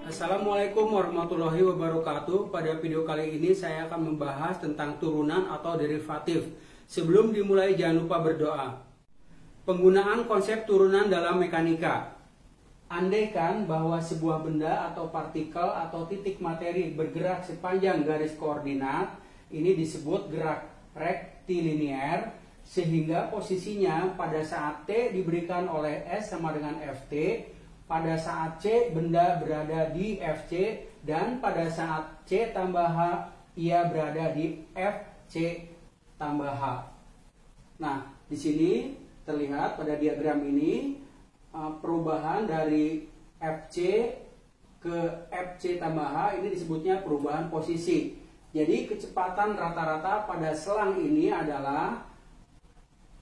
Assalamualaikum warahmatullahi wabarakatuh. Pada video kali ini saya akan membahas tentang turunan atau derivatif. Sebelum dimulai jangan lupa berdoa. Penggunaan konsep turunan dalam mekanika. Andaikan bahwa sebuah benda atau partikel atau titik materi bergerak sepanjang garis koordinat, ini disebut gerak rektilinier, sehingga posisinya pada saat T diberikan oleh S sama dengan Ft, pada saat C benda berada di Fc, dan pada saat C tambah H ia berada di Fc tambah H. Nah, di sini terlihat pada diagram ini perubahan dari Fc ke Fc tambah H ini disebutnya perubahan posisi. Jadi kecepatan rata-rata pada selang ini adalah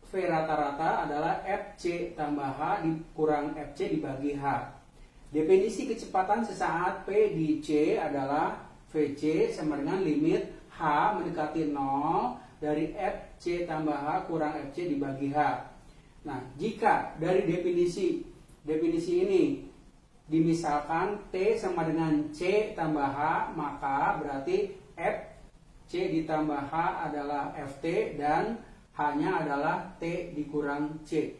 V rata-rata adalah Fc tambah H dikurang Fc dibagi H. Definisi kecepatan sesaat P di C adalah Vc sama dengan limit H mendekati 0 dari Fc tambah H kurang Fc dibagi H. Nah, jika dari definisi ini dimisalkan T sama dengan C tambah H, maka berarti Fc ditambah H adalah Ft dan H-nya adalah T dikurang C.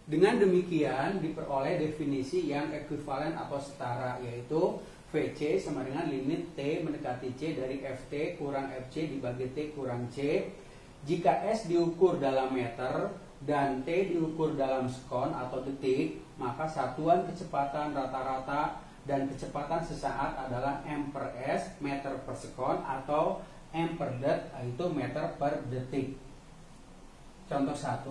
Dengan demikian diperoleh definisi yang ekuivalen atau setara, yaitu Vc sama dengan limit T mendekati C dari Ft kurang Fc dibagi T kurang C. Jika S diukur dalam meter dan T diukur dalam sekon atau detik, maka satuan kecepatan rata-rata dan kecepatan sesaat adalah M per S, meter per sekon, atau M per det, yaitu meter per detik. Contoh 1,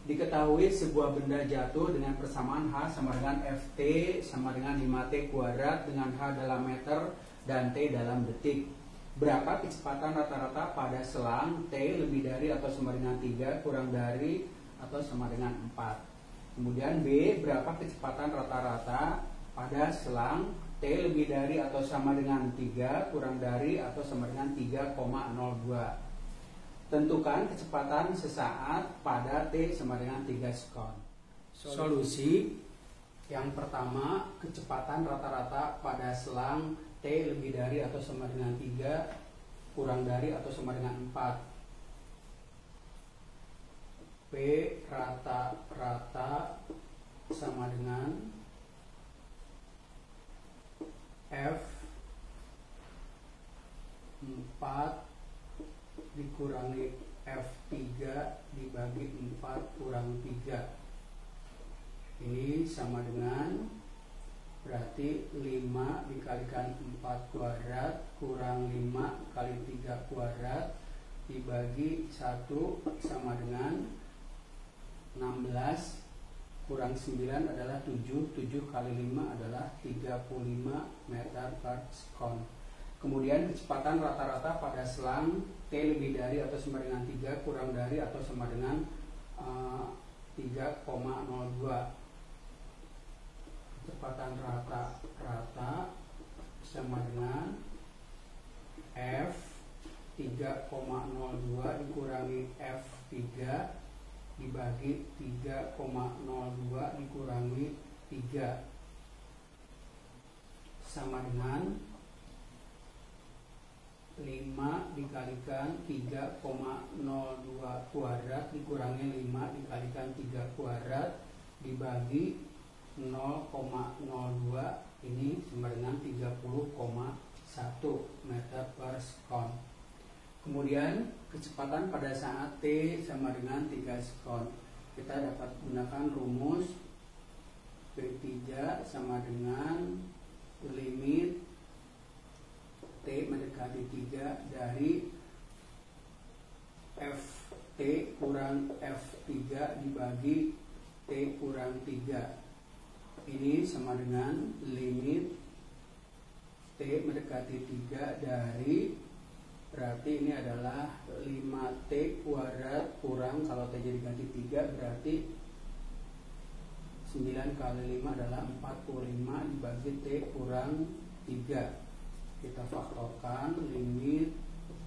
diketahui sebuah benda jatuh dengan persamaan H sama dengan Ft sama dengan 5T kuadrat dengan H dalam meter dan T dalam detik. Berapa kecepatan rata-rata pada selang T lebih dari atau sama dengan 3 kurang dari atau sama dengan 4. Kemudian B, berapa kecepatan rata-rata pada selang T lebih dari atau sama dengan 3 kurang dari atau sama dengan 3,02. Tentukan kecepatan sesaat pada T sama dengan 3 sekon. Solusi yang pertama, kecepatan rata-rata pada selang T lebih dari atau sama dengan 3 kurang dari atau sama dengan 4. P rata-rata sama dengan F 4 dikurangi F3 dibagi 4 kurang 3. Ini sama dengan, berarti 5 dikalikan 4 kuadrat kurang 5 kali 3 kuadrat dibagi 1 sama dengan 16 kurang 9 adalah 7. 7 kali 5 adalah 35 meter per sekon. Kemudian kecepatan rata-rata pada selang T lebih dari atau sama dengan 3 kurang dari atau sama dengan 3,02. Kecepatan rata-rata sama dengan F 3,02 dikurangi F3 dibagi 3,02 dikurangi 3 sama dengan 5 dikalikan 3,02 kuadrat dikurangi 5 dikalikan 3 kuadrat dibagi 0,02, ini sama dengan 30,1 meter per sekon. Kemudian kecepatan pada saat T sama dengan 3 sekon. Kita dapat gunakan rumus P3 sama dengan limit T mendekati 3 dari Ft kurang F3 dibagi T kurang 3. Ini sama dengan limit T mendekati 3 dari, berarti ini adalah 5T kuadrat kurang, kalau T jadi ganti 3 berarti 9 kali 5 adalah 45 dibagi T kurang 3. Kita faktorkan limit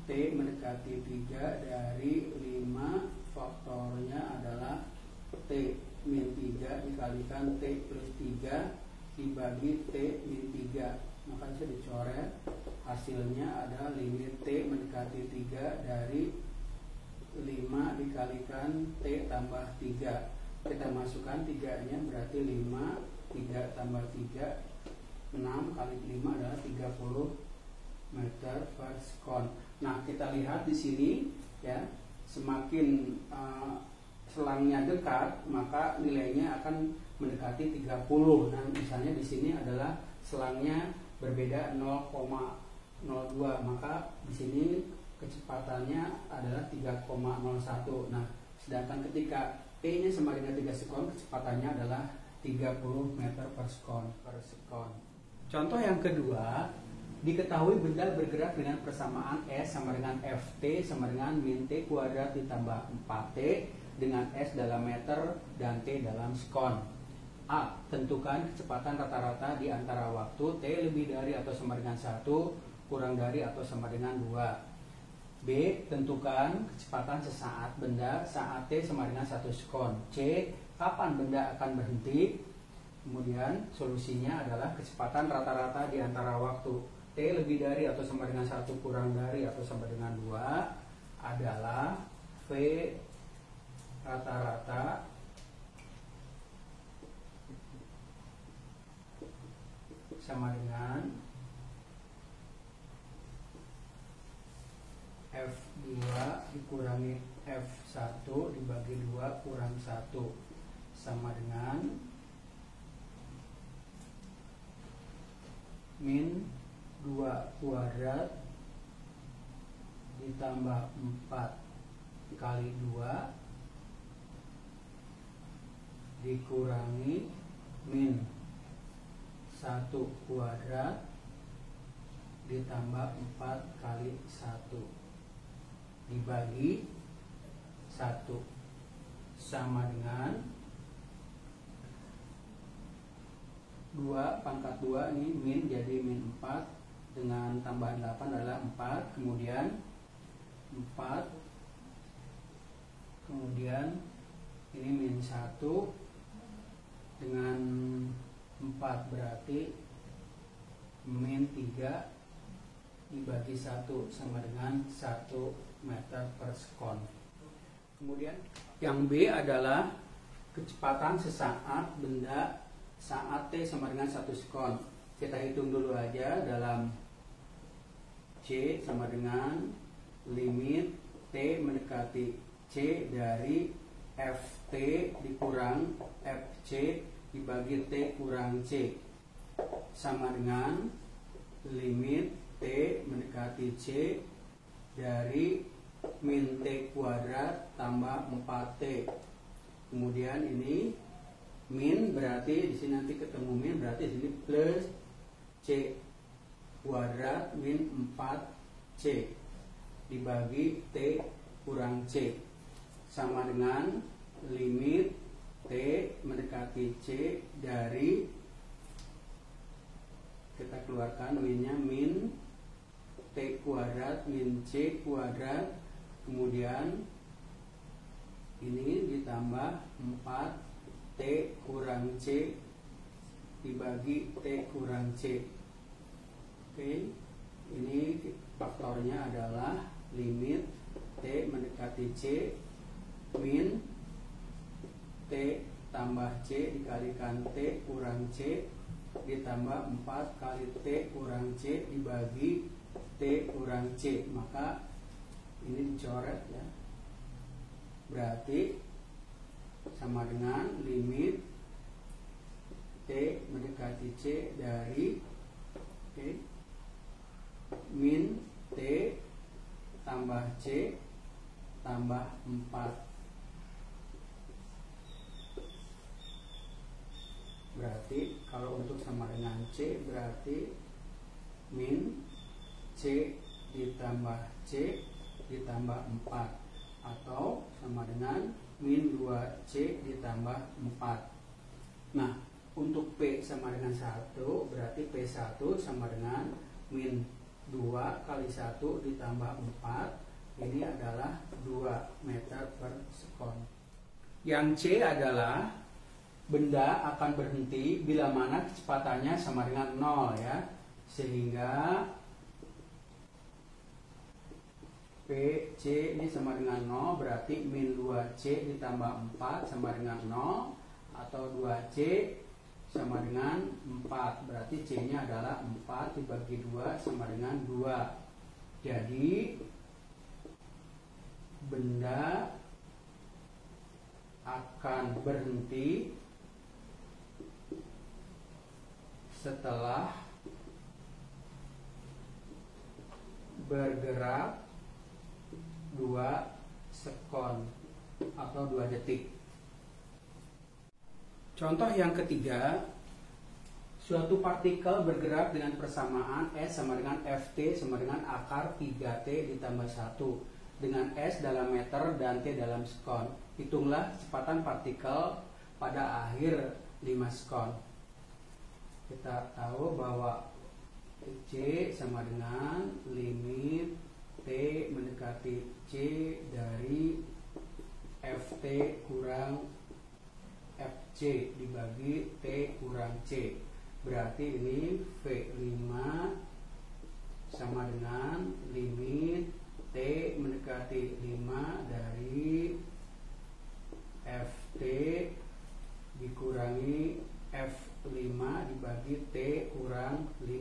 T mendekati 3 dari 5 faktornya adalah T min 3 dikalikan T plus 3 dibagi T min 3. Maka bisa dicoret, hasilnya ada limit T mendekati 3 dari 5 dikalikan T tambah 3. Kita masukkan 3 nya berarti 5, 3 tambah 3, 6 kali 5 adalah 30 meter per sekon. Nah, kita lihat di sini ya, semakin selangnya dekat maka nilainya akan mendekati 30. Nah, misalnya di sini adalah selangnya berbeda 0,02, maka di sini kecepatannya adalah 3,01. Nah, sedangkan ketika P-nya sama dengan 3 sekon, kecepatannya adalah 30 meter per sekon. Contoh yang kedua, diketahui benda bergerak dengan persamaan S sama dengan Ft sama dengan min T kuadrat ditambah 4T dengan S dalam meter dan T dalam sekon. A. Tentukan kecepatan rata-rata di antara waktu T lebih dari atau sama dengan 1, kurang dari atau sama dengan 2. B. Tentukan kecepatan sesaat benda saat T sama dengan 1 sekon. C. Kapan benda akan berhenti? Kemudian solusinya adalah kecepatan rata-rata di antara waktu T lebih dari atau sama dengan 1, kurang dari atau sama dengan 2 adalah V rata-rata sama dengan F2 dikurangi F1 dibagi 2 kurang 1 sama dengan min 2 kuadrat ditambah 4 kali 2 dikurangi min 1 kuadrat ditambah 4 kali 1 dibagi 1 sama dengan 2 pangkat 2 ini min jadi min 4 dengan tambahan 8 adalah 4, kemudian 4, kemudian ini min 1 dengan 4 berarti min 3 dibagi 1 sama dengan 1 meter per sekon. Kemudian yang B adalah kecepatan sesaat benda saat T sama dengan 1 sekon. Kita hitung dulu aja dalam C sama dengan limit T mendekati C dari Ft dikurang Fc dibagi T kurang C sama dengan limit T mendekati C dari min T kuadrat tambah 4T. Kemudian ini min berarti di sini nanti ketemu min berarti di sini plus C kuadrat min 4C dibagi T kurang C sama dengan limit T mendekati C dari, kita keluarkan minnya min T kuadrat min C kuadrat, kemudian ini ditambah 4T kurang C dibagi T kurang C. Oke, ini faktornya adalah limit T mendekati C min T tambah C dikalikan T kurang C ditambah 4 kali T kurang C dibagi T kurang C. Maka ini dicoret ya, berarti sama dengan limit T mendekati C dari min T tambah C tambah 4. Berarti kalau untuk sama dengan C berarti min C ditambah C ditambah 4 atau sama dengan min 2C ditambah 4. Nah, untuk P sama dengan 1 berarti P1 sama dengan min 2 kali 1 ditambah 4. Ini adalah 2 meter per sekon. Yang C adalah benda akan berhenti bila mana kecepatannya sama dengan 0 ya. Sehingga PC ini sama dengan 0, berarti min 2C ditambah 4 sama dengan 0, atau 2C sama dengan 4, berarti C-nya adalah 4 dibagi 2 sama dengan 2. Jadi benda akan berhenti setelah bergerak 2 sekon atau 2 detik. Contoh yang ketiga, suatu partikel bergerak dengan persamaan S sama dengan Ft sama dengan akar 3T ditambah 1 dengan S dalam meter dan T dalam sekon. Hitunglah kecepatan partikel pada akhir 5 sekon. Kita tahu bahwa C sama dengan limit T mendekati C dari Ft kurang Fc dibagi T kurang C. Berarti ini V5 sama dengan limit T mendekati 5 dari Ft dikurangi F5 dibagi T kurang 5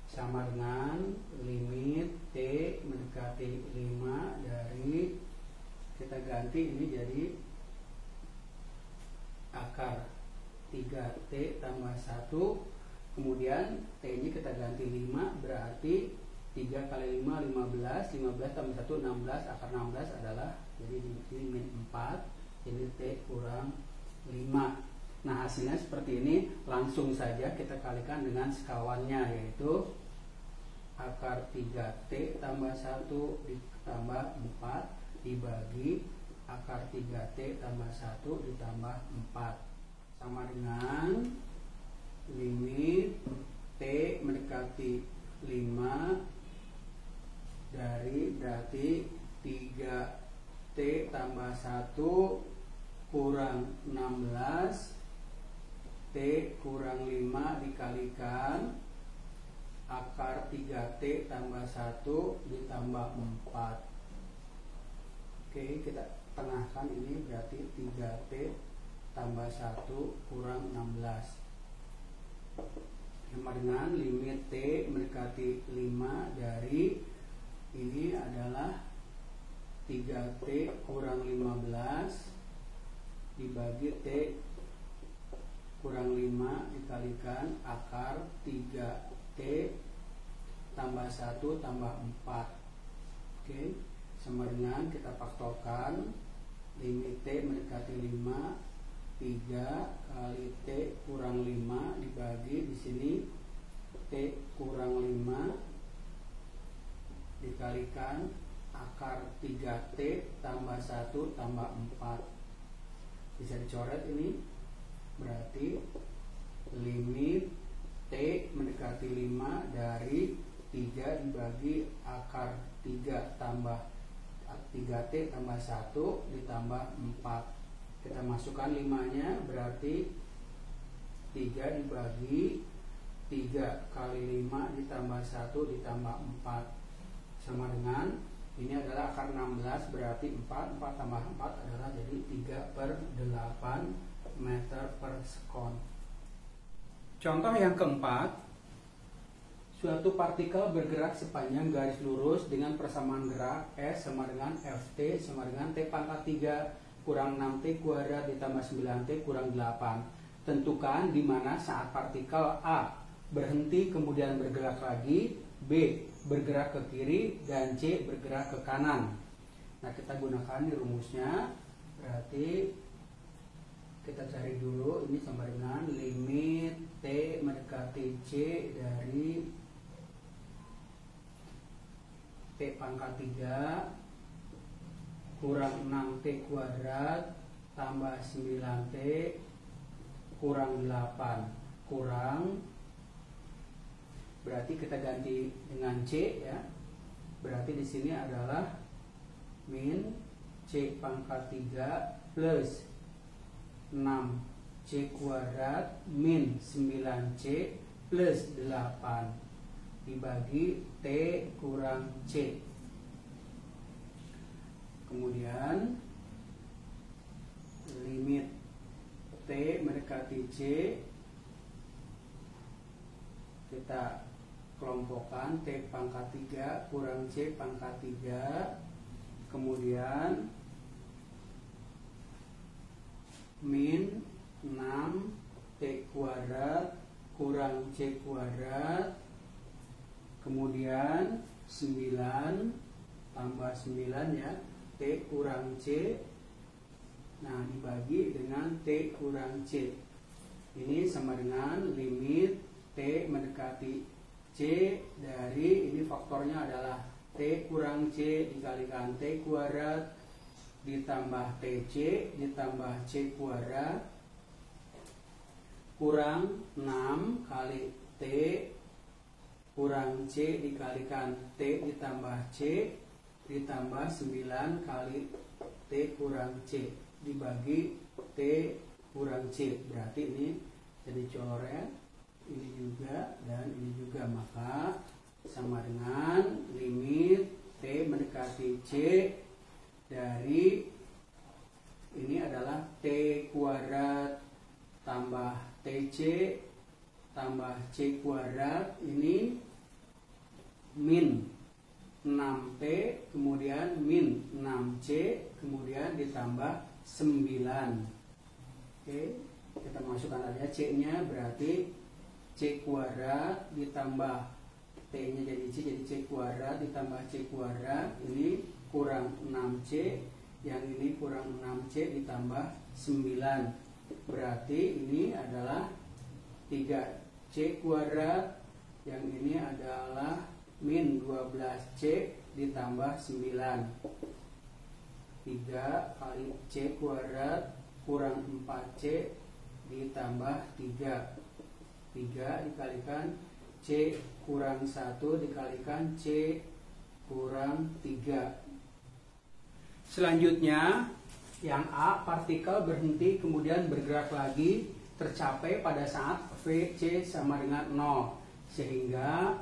sama dengan limit T mendekati 5 dari, kita ganti ini jadi akar 3T tambah 1, kemudian T ini kita ganti 5, berarti 3 kali 5 15, 15 tambah 1 16, akar 16 adalah jadi ini min 4, ini T kurang 5. Nah hasilnya seperti ini, langsung saja kita kalikan dengan sekawannya, yaitu akar 3T tambah 1 ditambah 4 dibagi akar 3T tambah 1 ditambah 4 sama dengan limit T mendekati 5 dari, berarti 3T tambah 1 kurang 16 T kurang 5 dikalikan akar 3T tambah 1 ditambah 4. Oke, kita tengahkan ini, berarti 3T tambah 1 kurang 16 sama dengan limit T mendekati 5 dari ini adalah 3T kurang 15 dibagi T kurang 5 dikalikan akar 3T tambah 1 tambah 4. Oke, sama dengan kita faktolkan limit T mendekati 5, 3 kali T kurang 5 dibagi di sini T kurang 5 dikalikan akar 3T tambah 1 tambah 4. Bisa dicoret ini, berarti limit T mendekati 5 dari 3 dibagi akar 3 tambah 3T tambah 1 ditambah 4. Kita masukkan 5-nya, berarti 3 dibagi 3 kali 5 ditambah 1 ditambah 4 sama dengan ini adalah akar 16, berarti 4 tambah 4 adalah jadi 3/8 meter per sekon. Contoh yang keempat, suatu partikel bergerak sepanjang garis lurus dengan persamaan gerak S sama dengan Ft sama dengan T pangkat 3 kurang 6T kuadrat ditambah 9T kurang 8. Tentukan di mana saat partikel A berhenti kemudian bergerak lagi, B bergerak ke kiri, dan C bergerak ke kanan. Nah kita gunakan di rumusnya, berarti kita cari dulu ini sama dengan limit T mendekati C dari T pangkat 3 kurang 6T kuadrat tambah 9T kurang 8 kurang, berarti kita ganti dengan C ya. Berarti di sini adalah min C pangkat 3 plus 6C kuadrat min 9C plus 8 dibagi T kurang C. Kemudian limit T mendekati C kita kelompokkan, T pangkat 3 kurang C pangkat 3, kemudian min 6T kuadrat kurang C kuadrat, kemudian 9 tambah 9 ya, T kurang C, nah dibagi dengan T kurang C. Ini sama dengan limit T mendekati C dari, ini faktornya adalah T kurang C dikalikan T kuadrat ditambah TC ditambah C kuadrat kurang 6 kali T kurang C dikalikan T ditambah C ditambah 9 kali T kurang C dibagi T kurang C. Berarti ini jadi coret, ini juga dan ini juga, maka sama dengan limit T mendekati C dari ini adalah T kuadrat tambah TC tambah C kuadrat, ini min 6T kemudian min 6C kemudian ditambah 9. Oke, kita masukkan aja C-nya, berarti C kuadrat ditambah T-nya jadi C kuadrat ditambah C kuadrat, ini kurang 6C, yang ini kurang 6C ditambah 9. Berarti ini adalah 3C kuadrat, yang ini adalah min 12C ditambah 9. 3 kali C kuadrat kurang 4C ditambah 3. 3 dikalikan C kurang 1 dikalikan C kurang 3. Selanjutnya yang A, partikel berhenti kemudian bergerak lagi tercapai pada saat VC sama dengan 0, sehingga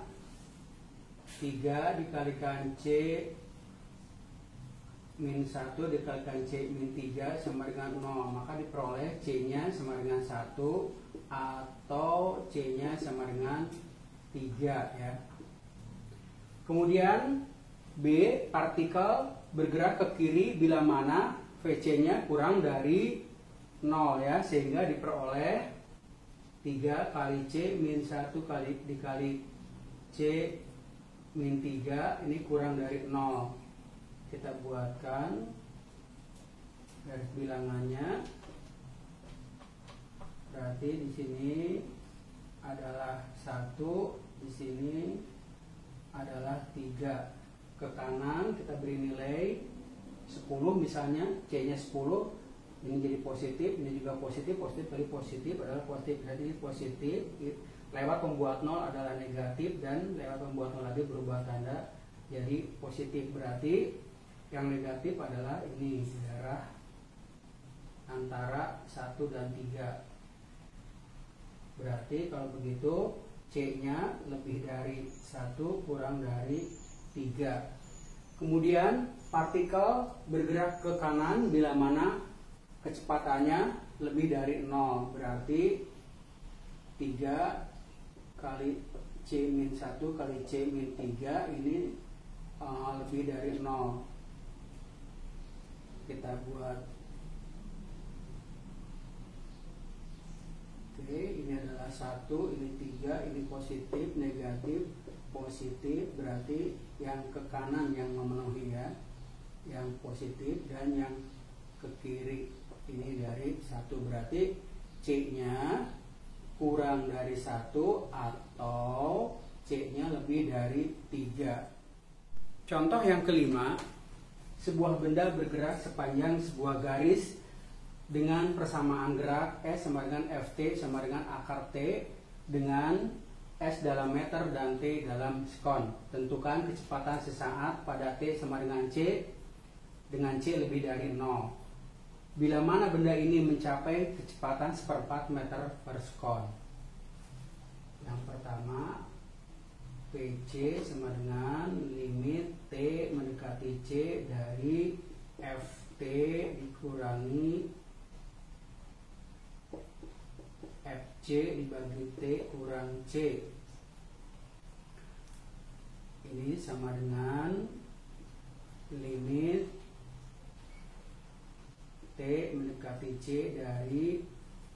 3 dikalikan C min 1 dikalikan C min 3 sama dengan 0, maka diperoleh C nya sama dengan 1 atau C nya sama dengan 3 ya. Kemudian B, partikel bergerak ke kiri bila mana VC nya kurang dari 0 ya, sehingga diperoleh 3 kali C min 1 kali dikali C min 3 ini kurang dari 0. Kita buatkan garis bilangannya. Berarti di sini adalah 1, di sini adalah 3. Ke kanan kita beri nilai 10 misalnya, C-nya 10. Ini jadi positif, ini juga positif, positif kali positif adalah positif. Jadi ini positif, lewat pembuat 0 adalah negatif, dan lewat pembuat 0 lagi berubah tanda jadi positif. Berarti yang negatif adalah ini, jarak antara 1 dan 3. Berarti kalau begitu C-nya lebih dari 1 kurang dari 3. Kemudian partikel bergerak ke kanan bila mana kecepatannya lebih dari 0. Berarti 3 kali C min 1 kali C min 3 ini lebih dari 0. Kita buat. Oke, ini adalah 1, ini 3, ini positif, negatif, positif. Berarti yang ke kanan yang memenuhi ya, yang positif, dan yang ke kiri ini dari 1. Berarti C-nya kurang dari 1 atau C-nya lebih dari 3. Contoh yang kelima, sebuah benda bergerak sepanjang sebuah garis dengan persamaan gerak S sama dengan Ft sama dengan akar T dengan S dalam meter dan T dalam sekon. Tentukan kecepatan sesaat pada T sama dengan C lebih dari 0. Bila mana benda ini mencapai kecepatan 1/4 meter per sekon. Yang pertama, PC sama dengan limit T mendekati C dari Ft dikurangi Fc dibagi T kurang C. Ini sama dengan limit T mendekati C dari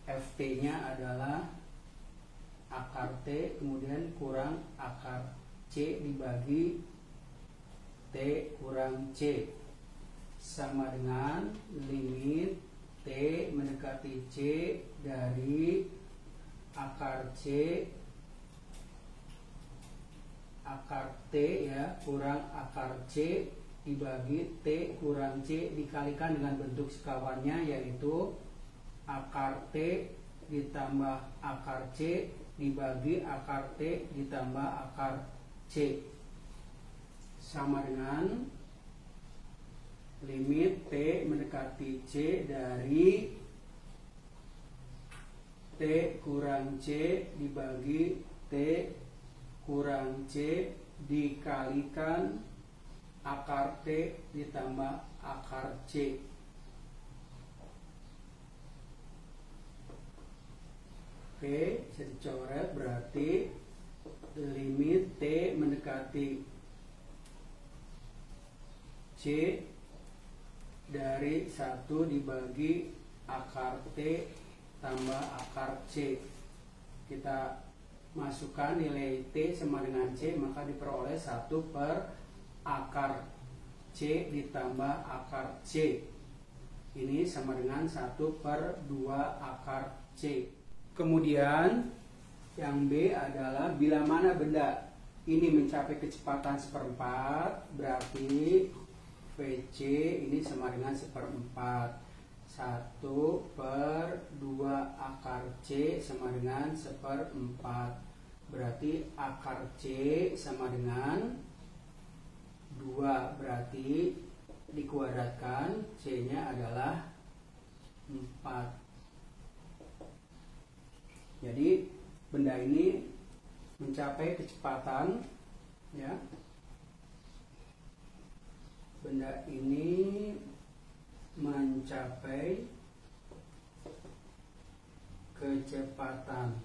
Ft nya adalah akar T kemudian kurang akar C dibagi T kurang C, sama dengan limit T mendekati C dari akar C akar T ya kurang akar C dibagi T kurang C dikalikan dengan bentuk sekawannya, yaitu akar T ditambah akar C dibagi akar T ditambah akar C, sama dengan limit T mendekati C dari T kurang C dibagi T kurang C dikalikan akar T ditambah akar C. Oke, bisa dicoret, berarti limit T mendekati C dari 1 dibagi akar T tambah akar C. Kita masukkan nilai T sama dengan C, maka diperoleh 1 per akar C ditambah akar C. Ini sama dengan 1 per 2 akar C. Kemudian yang B adalah bila mana benda ini mencapai kecepatan 1/4, berarti Vc ini sama dengan 1/4. 1 per 2 akar C sama dengan 1/4. Berarti akar C sama dengan 2, berarti dikuadratkan C nya adalah 4. Jadi benda ini mencapai kecepatan ya. Benda ini mencapai kecepatan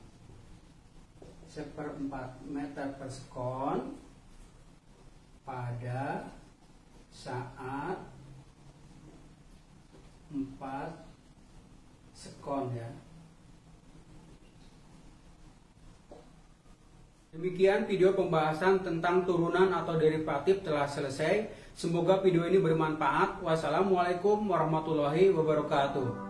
1/4 meter per sekon pada saat 4 sekon ya. Demikian video pembahasan tentang turunan atau derivatif telah selesai. Semoga video ini bermanfaat. Wassalamualaikum warahmatullahi wabarakatuh.